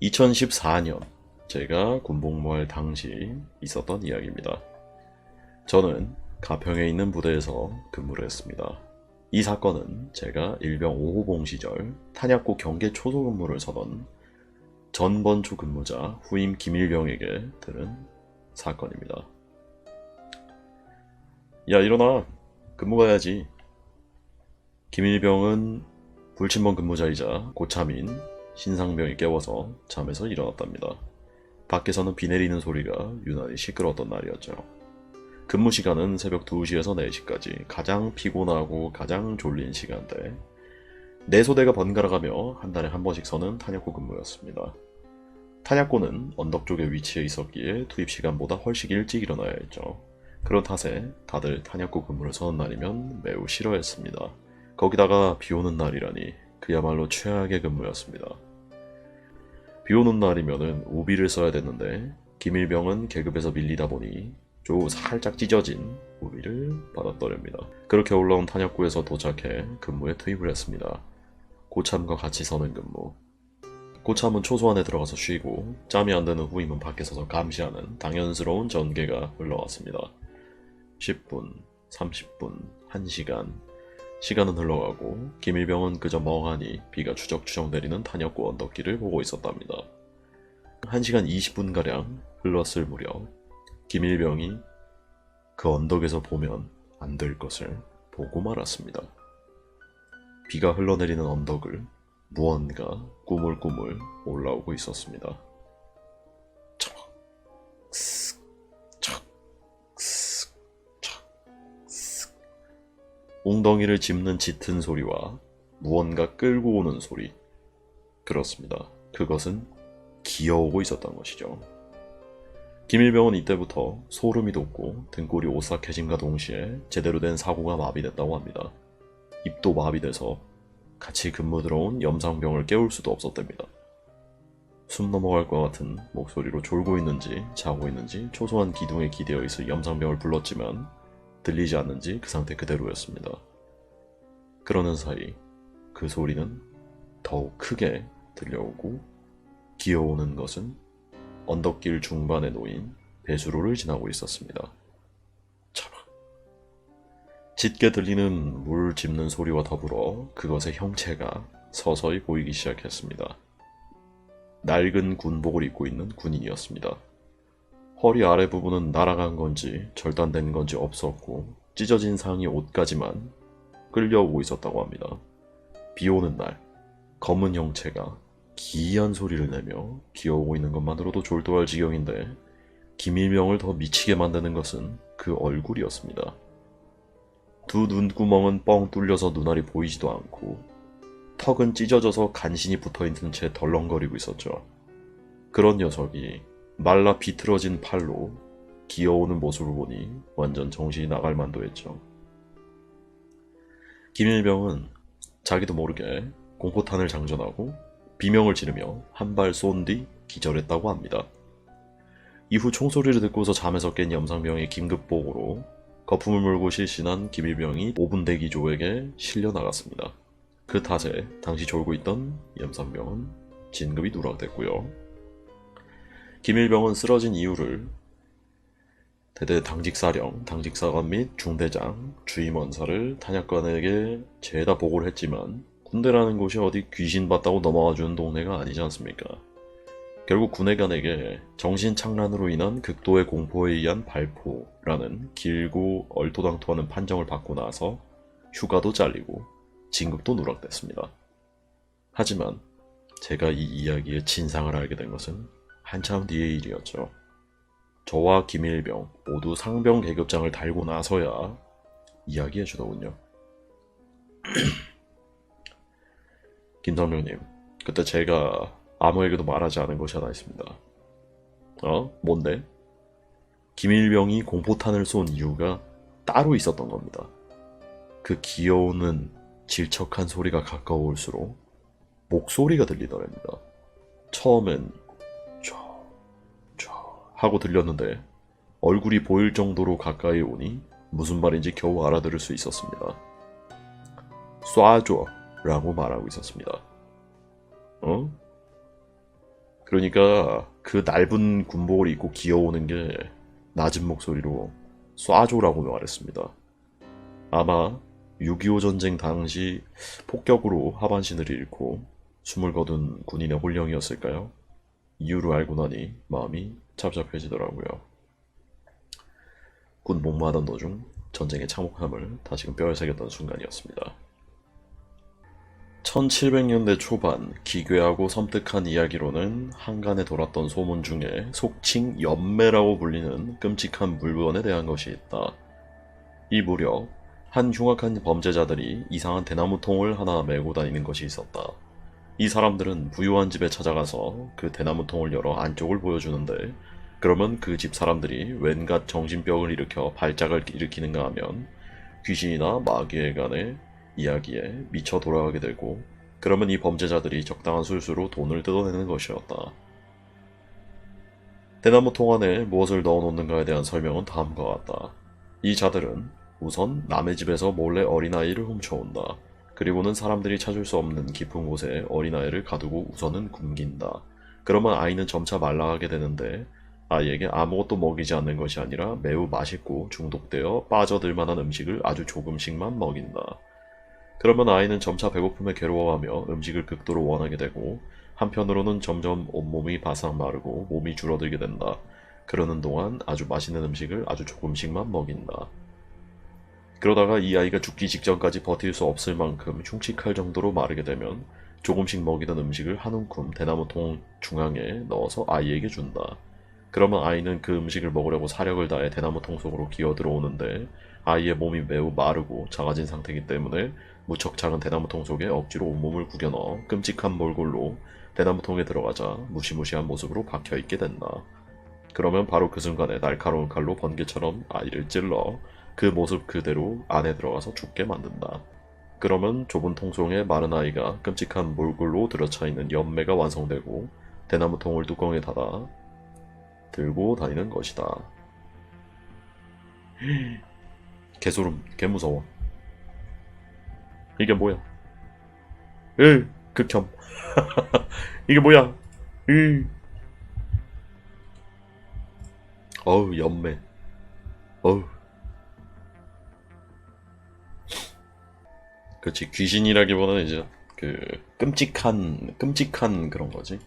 2014년 제가 군복무할 당시 있었던 이야기입니다. 저는 가평에 있는 부대에서 근무를 했습니다. 이 사건은 제가 일병 5호봉 시절 탄약고 경계 초소 근무를 서던 전번초 근무자 후임 김일병에게 들은 사건입니다. 야, 일어나! 근무 가야지. 김일병은 불침번 근무자이자 고참인 신상병이 깨워서 잠에서 일어났답니다. 밖에서는 비 내리는 소리가 유난히 시끄러웠던 날이었죠. 근무 시간은 새벽 2시에서 4시까지 가장 피곤하고 가장 졸린 시간대. 네 소대가 번갈아가며 한 달에 한 번씩 서는 탄약고 근무였습니다. 탄약고는 언덕 쪽에 위치해 있었기에 투입 시간보다 훨씬 일찍 일어나야 했죠. 그런 탓에 다들 탄약고 근무를 서는 날이면 매우 싫어했습니다. 거기다가 비 오는 날이라니 그야말로 최악의 근무였습니다. 비 오는 날이면은 우비를 써야 됐는데 김일병은 계급에서 밀리다 보니 좀 살짝 찢어진 우비를 받았더랍니다. 그렇게 올라온 탄약고에서 도착해 근무에 투입을 했습니다. 고참과 같이 서는 근무. 고참은 초소 안에 들어가서 쉬고 짬이 안 드는 후임은 밖에 서서 감시하는 당연스러운 전개가 흘러왔습니다. 10분, 30분, 1시간. 시간은 흘러가고 김일병은 그저 멍하니 비가 추적추적 내리는 탄약고 언덕길을 보고 있었답니다. 1시간 20분가량 흘렀을 무렵 김일병이 그 언덕에서 보면 안 될 것을 보고 말았습니다. 비가 흘러내리는 언덕을 무언가 꾸물꾸물 올라오고 있었습니다. 웅덩이를 짚는 짙은 소리와 무언가 끌고 오는 소리. 그렇습니다. 그것은 기어오고 있었던 것이죠. 김일병은 이때부터 소름이 돋고 등골이 오싹해짐과 동시에 제대로 된 사고가 마비됐다고 합니다. 입도 마비돼서 같이 근무 들어온 염상병을 깨울 수도 없었답니다. 숨 넘어갈 것 같은 목소리로 졸고 있는지 자고 있는지 초소한 기둥에 기대어 있을 염상병을 불렀지만 들리지 않는지 그 상태 그대로였습니다. 그러는 사이 그 소리는 더욱 크게 들려오고 기어오는 것은 언덕길 중반에 놓인 배수로를 지나고 있었습니다. 차박. 짙게 들리는 물 짚는 소리와 더불어 그것의 형체가 서서히 보이기 시작했습니다. 낡은 군복을 입고 있는 군인이었습니다. 허리 아래 부분은 날아간 건지 절단된 건지 없었고 찢어진 상의 옷까지만 끌려오고 있었다고 합니다. 비 오는 날 검은 형체가 기이한 소리를 내며 기어오고 있는 것만으로도 졸도할 지경인데 김일병을 더 미치게 만드는 것은 그 얼굴이었습니다. 두 눈구멍은 뻥 뚫려서 눈알이 보이지도 않고 턱은 찢어져서 간신히 붙어있는 채 덜렁거리고 있었죠. 그런 녀석이 말라 비틀어진 팔로 기어오는 모습을 보니 완전 정신이 나갈 만도 했죠. 김일병은 자기도 모르게 공포탄을 장전하고 비명을 지르며 한 발 쏜 뒤 기절했다고 합니다. 이후 총소리를 듣고서 잠에서 깬 염상병의 긴급보고로 거품을 물고 실신한 김일병이 5분 대기조에게 실려 나갔습니다. 그 탓에 당시 졸고 있던 염상병은 진급이 누락됐고요. 김일병은 쓰러진 이유를 대대 당직사령, 당직사관 및 중대장, 주임원사를 탄약관에게 죄다 보고를 했지만 군대라는 곳이 어디 귀신 봤다고 넘어가주는 동네가 아니지 않습니까? 결국 군의관에게 정신착란으로 인한 극도의 공포에 의한 발포라는 길고 얼토당토하는 판정을 받고 나서 휴가도 잘리고 진급도 누락됐습니다. 하지만 제가 이 이야기의 진상을 알게 된 것은 한참 뒤의 일이었죠. 저와 김일병 모두 상병 계급장을 달고 나서야 이야기해주더군요. 김상병님, 그때 제가 아무에게도 말하지 않은 것이 하나 있습니다. 뭔데? 김일병이 공포탄을 쏜 이유가 따로 있었던 겁니다. 그 기어오는 질척한 소리가 가까워올수록 목소리가 들리더랍니다. 처음엔 하고 들렸는데 얼굴이 보일 정도로 가까이 오니 무슨 말인지 겨우 알아들을 수 있었습니다. 쏴줘 라고 말하고 있었습니다. 그러니까 그 넓은 군복을 입고 기어오는 게 낮은 목소리로 쏴줘라고 말했습니다. 아마 6.25 전쟁 당시 폭격으로 하반신을 잃고 숨을 거둔 군인의 혼령이었을까요? 이유를 알고 나니 마음이 착잡해지더라고요. 군 복무하던 도중 전쟁의 참혹함을 다시금 뼈에 새겼던 순간이었습니다. 1700년대 초반 기괴하고 섬뜩한 이야기로는 한간에 돌았던 소문 중에 속칭 연매라고 불리는 끔찍한 물건에 대한 것이 있다. 이 무렵 한 흉악한 범죄자들이 이상한 대나무통을 하나 메고 다니는 것이 있었다. 이 사람들은 부유한 집에 찾아가서 그 대나무통을 열어 안쪽을 보여주는데, 그러면 그 집 사람들이 웬갓 정신병을 일으켜 발작을 일으키는가 하면 귀신이나 마귀에 관해 이야기에 미쳐 돌아가게 되고, 그러면 이 범죄자들이 적당한 술수로 돈을 뜯어내는 것이었다. 대나무통 안에 무엇을 넣어놓는가에 대한 설명은 다음과 같다. 이 자들은 우선 남의 집에서 몰래 어린아이를 훔쳐온다. 그리고는 사람들이 찾을 수 없는 깊은 곳에 어린아이를 가두고 우선은 굶긴다. 그러면 아이는 점차 말라가게 되는데, 아이에게 아무것도 먹이지 않는 것이 아니라 매우 맛있고 중독되어 빠져들 만한 음식을 아주 조금씩만 먹인다. 그러면 아이는 점차 배고픔에 괴로워하며 음식을 극도로 원하게 되고, 한편으로는 점점 온몸이 바싹 마르고 몸이 줄어들게 된다. 그러는 동안 아주 맛있는 음식을 아주 조금씩만 먹인다. 그러다가 이 아이가 죽기 직전까지 버틸 수 없을 만큼 흉측할 정도로 마르게 되면 조금씩 먹이던 음식을 한 움큼 대나무통 중앙에 넣어서 아이에게 준다. 그러면 아이는 그 음식을 먹으려고 사력을 다해 대나무통 속으로 기어 들어오는데, 아이의 몸이 매우 마르고 작아진 상태이기 때문에 무척 작은 대나무통 속에 억지로 온몸을 구겨 넣어 끔찍한 몰골로 대나무통에 들어가자 무시무시한 모습으로 박혀있게 된다. 그러면 바로 그 순간에 날카로운 칼로 번개처럼 아이를 찔러 그 모습 그대로 안에 들어가서 죽게 만든다. 그러면 좁은 통 속에 마른 아이가 끔찍한 몰골로 들어차 있는 연매가 완성되고 대나무통을 뚜껑에 닫아 들고 다니는 것이다. 개소름, 개무서워. 이게 뭐야? 극혐. 이게 뭐야? 어우, 연매. 어우. 그렇지, 귀신이라기보다는 이제 끔찍한 그런 거지.